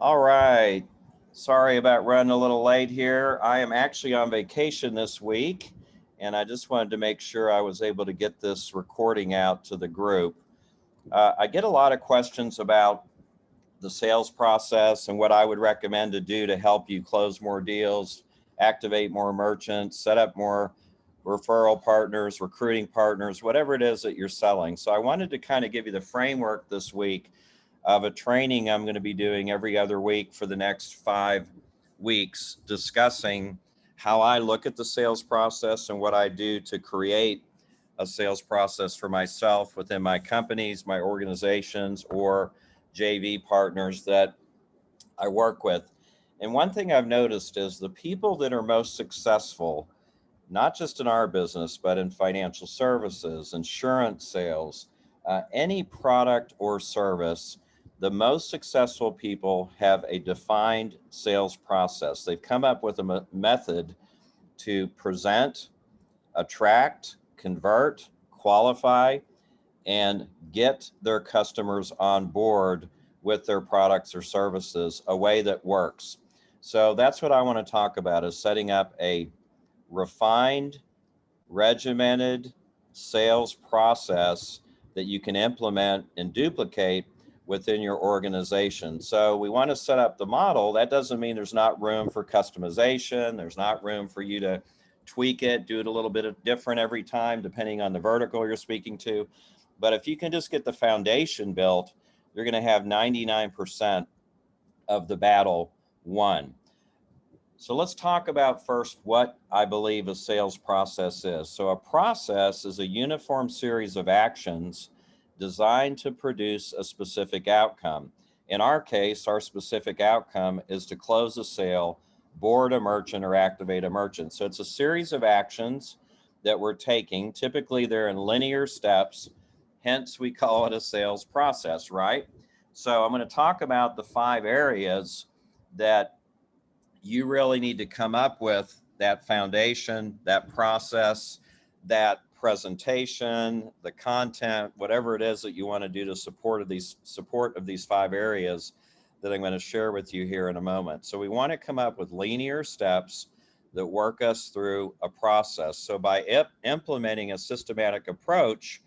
All right. Sorry about running a little late here. I am actually on vacation this week, and I just wanted to make sure I was able to get this recording out to the group. I get a lot of questions about the sales process and what I would recommend to do to help you close more deals, activate more merchants, set up more referral partners, recruiting partners, whatever it is that you're selling. So I wanted to kind of give you the framework this week of a training I'm going to be doing every other week for the next 5 weeks, discussing how I look at the sales process and what I do to create a sales process for myself within my companies, my organizations, or JV partners that I work with. And one thing I've noticed is the people that are most successful, not just in our business, but in financial services, insurance sales, any product or service, the most successful people have a defined sales process. They've come up with a method to present, attract, convert, qualify, and get their customers on board with their products or services a way that works. So that's what I want to talk about, is setting up a refined, regimented sales process that you can implement and duplicate within your organization. So we want to set up the model. That doesn't mean there's not room for customization. There's not room for you to tweak it, do it a little bit different every time, depending on the vertical you're speaking to. But if you can just get the foundation built, you're going to have 99% of the battle won. So let's talk about first what I believe a sales process is. So a process is a uniform series of actions designed to produce a specific outcome. In our case, our specific outcome is to close a sale, board a merchant, or activate a merchant. So it's a series of actions that we're taking. Typically, they're in linear steps, hence we call it a sales process, right? So I'm going to talk about the 5 areas that you really need to come up with: that foundation, that process, that presentation, the content, whatever it is that you want to do to support of these 5 areas that I'm going to share with you here in a moment. So we want to come up with linear steps that work us through a process. So by implementing a systematic approach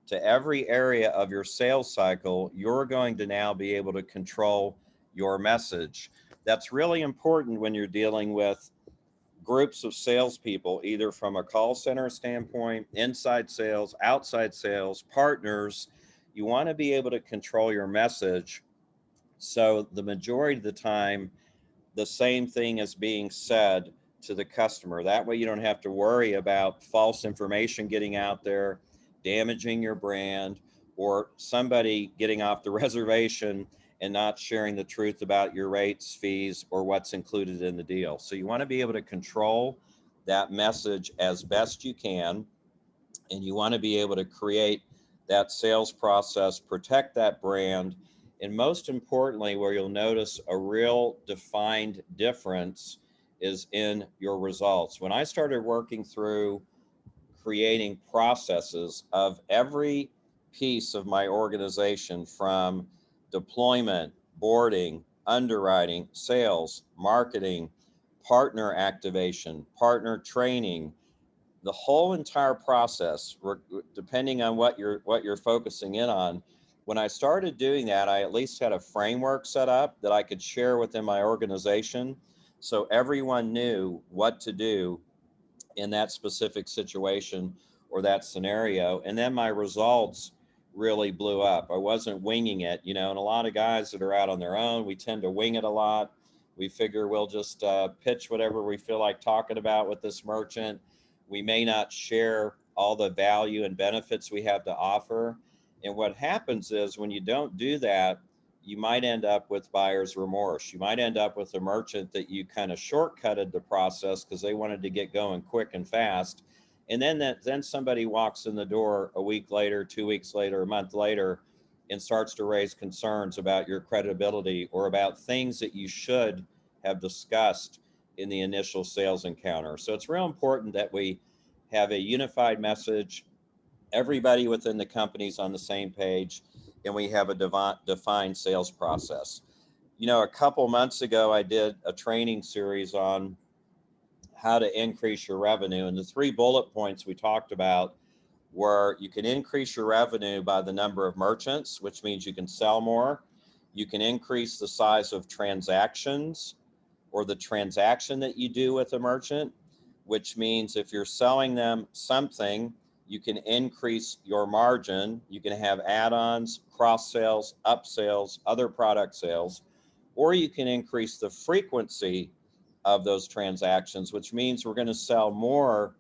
to every area of your sales cycle, you're going to now be able to control your message. That's really important when you're dealing with groups of salespeople, either from a call center standpoint, inside sales, outside sales, partners. You want to be able to control your message so the majority of the time, the same thing is being said to the customer. That way, you don't have to worry about false information getting out there, damaging your brand, or somebody getting off the reservation and not sharing the truth about your rates, fees, or what's included in the deal. So you want to be able to control that message as best you can, and you want to be able to create that sales process, protect that brand, and most importantly, where you'll notice a real defined difference is in your results. When I started working through creating processes of every piece of my organization, from deployment, boarding, underwriting, sales, marketing, partner activation, partner training, the whole entire process, depending on what you're focusing in on. When I started doing that, I at least had a framework set up that I could share within my organization, so everyone knew what to do in that specific situation or that scenario. And then my results really blew up. I wasn't winging it, and a lot of guys that are out on their own, we tend to wing it a lot. We figure we'll just pitch whatever we feel like talking about with this merchant. We may not share all the value and benefits we have to offer. And what happens is, when you don't do that, you might end up with buyer's remorse. You might end up with a merchant that you kind of shortcutted the process because they wanted to get going quick and fast. And then somebody walks in the door a week later, 2 weeks later, a month later, and starts to raise concerns about your credibility or about things that you should have discussed in the initial sales encounter. So it's real important that we have a unified message, everybody within the company's on the same page, and we have a defined sales process. You know, a couple months ago, I did a training series on how to increase your revenue. And the 3 bullet points we talked about were you can increase your revenue by the number of merchants, which means you can sell more. You can increase the size of transactions or the transaction that you do with a merchant, which means if you're selling them something, you can increase your margin. You can have add-ons, cross sales, upsales, other product sales, or you can increase the frequency of those transactions, which means we're going to sell more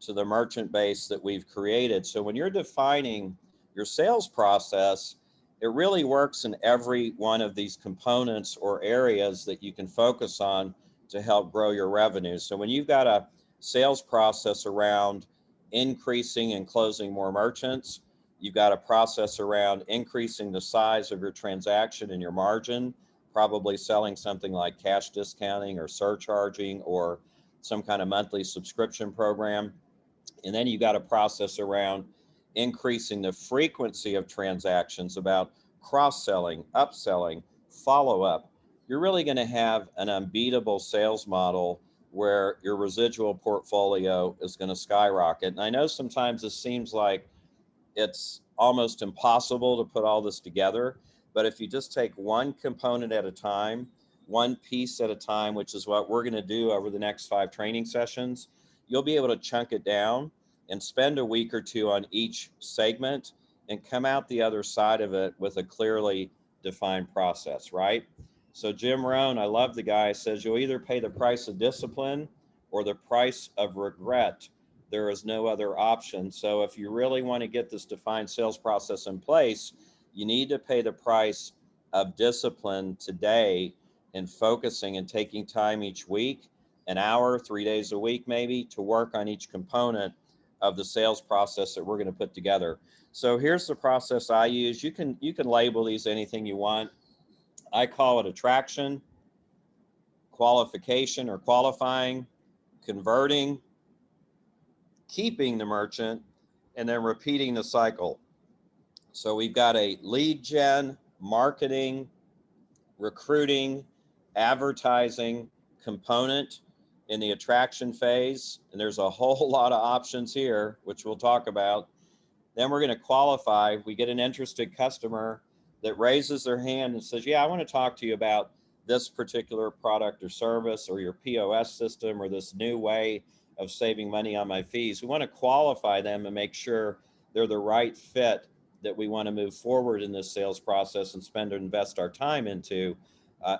to the merchant base that we've created. So when you're defining your sales process, it really works in every one of these components or areas that you can focus on to help grow your revenue. So when you've got a sales process around increasing and closing more merchants, you've got a process around increasing the size of your transaction and your margin, probably selling something like cash discounting or surcharging or some kind of monthly subscription program. And then you got a process around increasing the frequency of transactions, about cross-selling, upselling, follow-up. You're really going to have an unbeatable sales model where your residual portfolio is going to skyrocket. And I know sometimes this seems like it's almost impossible to put all this together, but if you just take one component at a time, one piece at a time, which is what we're going to do over the next 5 training sessions, you'll be able to chunk it down and spend a week or 2 on each segment and come out the other side of it with a clearly defined process, right? So Jim Rohn, I love the guy, says you'll either pay the price of discipline or the price of regret. There is no other option. So if you really want to get this defined sales process in place, you need to pay the price of discipline today and focusing and taking time each week, an hour, 3 days a week maybe, to work on each component of the sales process that we're going to put together. So here's the process I use. You can label these anything you want. I call it attraction, qualification or qualifying, converting, keeping the merchant, and then repeating the cycle. So we've got a lead gen, marketing, recruiting, advertising component in the attraction phase. And there's a whole lot of options here, which we'll talk about. Then we're going to qualify. We get an interested customer that raises their hand and says, yeah, I want to talk to you about this particular product or service or your POS system or this new way of saving money on my fees. We want to qualify them and make sure they're the right fit that we want to move forward in this sales process and spend and invest our time into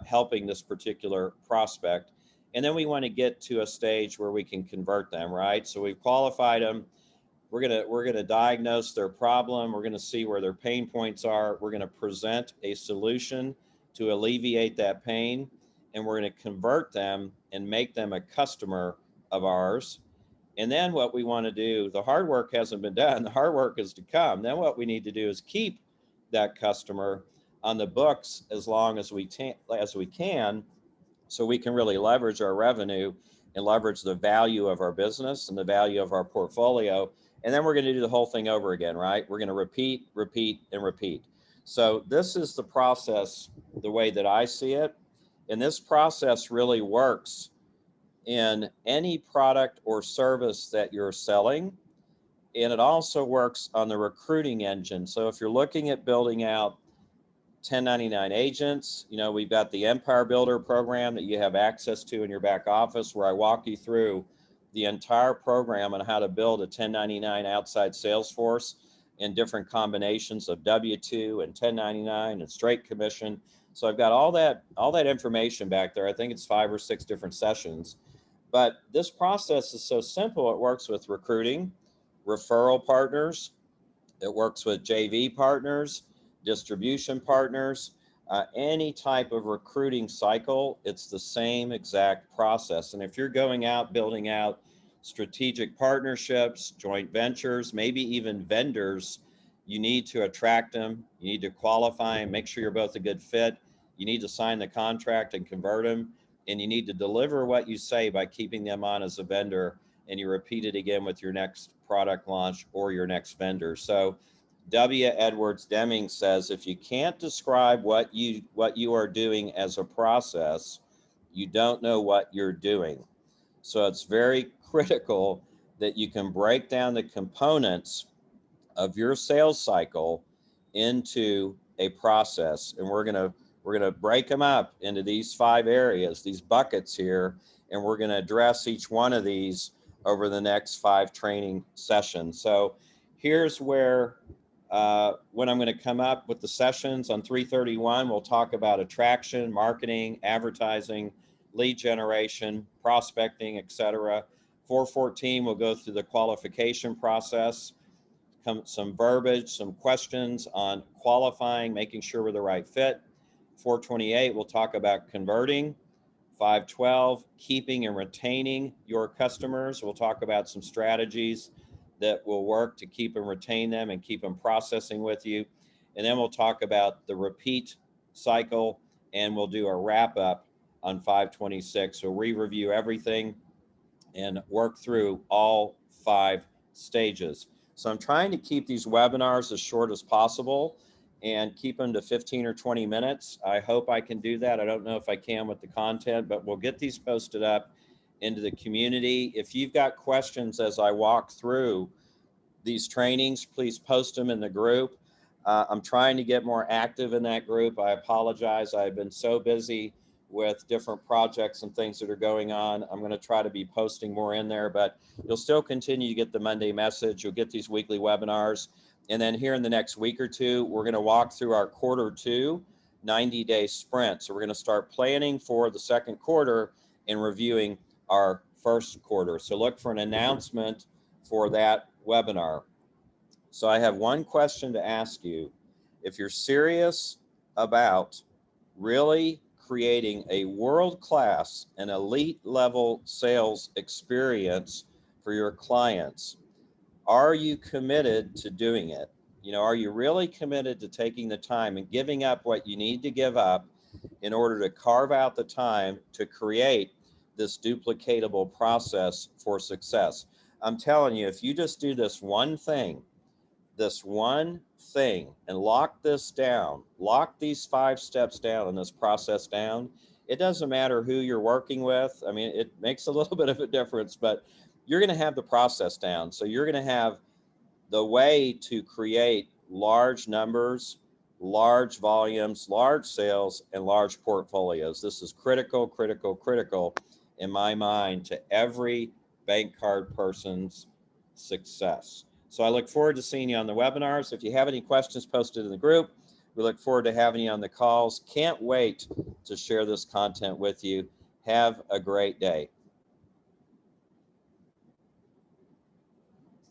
helping this particular prospect. And then we want to get to a stage where we can convert them, right? So we've qualified them. We're gonna diagnose their problem. We're gonna see where their pain points are. We're gonna present a solution to alleviate that pain, and we're gonna convert them and make them a customer of ours. And then what we want to do, the hard work hasn't been done. The hard work is to come. Then what we need to do is keep that customer on the books as long as we can, so we can really leverage our revenue and leverage the value of our business and the value of our portfolio. And then we're going to do the whole thing over again, right? We're going to repeat, repeat, and repeat. So this is the process, the way that I see it. And this process really works in any product or service that you're selling. And it also works on the recruiting engine. So if you're looking at building out 1099 agents, you know, we've got the Empire Builder program that you have access to in your back office, where I walk you through the entire program on how to build a 1099 outside sales force in different combinations of W-2 and 1099 and straight commission. So I've got all that information back there. I think it's 5 or 6 different sessions. But this process is so simple. It works with recruiting, referral partners. It works with JV partners, distribution partners, any type of recruiting cycle. It's the same exact process. And if you're going out, building out strategic partnerships, joint ventures, maybe even vendors, you need to attract them. You need to qualify and make sure you're both a good fit. You need to sign the contract and convert them. And you need to deliver what you say by keeping them on as a vendor. And you repeat it again with your next product launch or your next vendor. So W. Edwards Deming says, if you can't describe what you are doing as a process, you don't know what you're doing. So it's very critical that you can break down the components of your sales cycle into a process. And we're gonna break them up into these 5 areas, these buckets here, and we're gonna address each one of these over the next 5 training sessions. So here's where when I'm going to come up with the sessions on 331, we'll talk about attraction, marketing, advertising, lead generation, prospecting, etc. 414, we'll go through the qualification process, some verbiage, some questions on qualifying, making sure we're the right fit. 428, we'll talk about converting. 512, keeping and retaining your customers. We'll talk about some strategies that will work to keep and retain them and keep them processing with you. And then we'll talk about the repeat cycle, and we'll do a wrap up on 526. So we review everything and work through all 5 stages. So I'm trying to keep these webinars as short as possible and keep them to 15 or 20 minutes. I hope I can do that. I don't know if I can with the content, but we'll get these posted up into the community. If you've got questions as I walk through these trainings, please post them in the group. I'm trying to get more active in that group. I apologize. I've been so busy with different projects and things that are going on. I'm going to try to be posting more in there, but you'll still continue to get the Monday message. You'll get these weekly webinars. And then here in the next week or two, we're going to walk through our Q2 90-day sprint. So we're going to start planning for the second quarter and reviewing our first quarter. So look for an announcement for that webinar. So I have one question to ask you. If you're serious about really creating a world-class and elite level sales experience for your clients, are you committed to doing it? You know, are you really committed to taking the time and giving up what you need to give up in order to carve out the time to create this duplicatable process for success? I'm telling you, if you just do this one thing, and lock this down, lock these 5 steps down and this process down, it doesn't matter who you're working with. I mean, it makes a little bit of a difference, but you're going to have the process down. So you're going to have the way to create large numbers, large volumes, large sales, and large portfolios. This is critical, critical, critical in my mind to every bank card person's success. So I look forward to seeing you on the webinars. If you have any questions, post it in the group. We look forward to having you on the calls. Can't wait to share this content with you. Have a great day.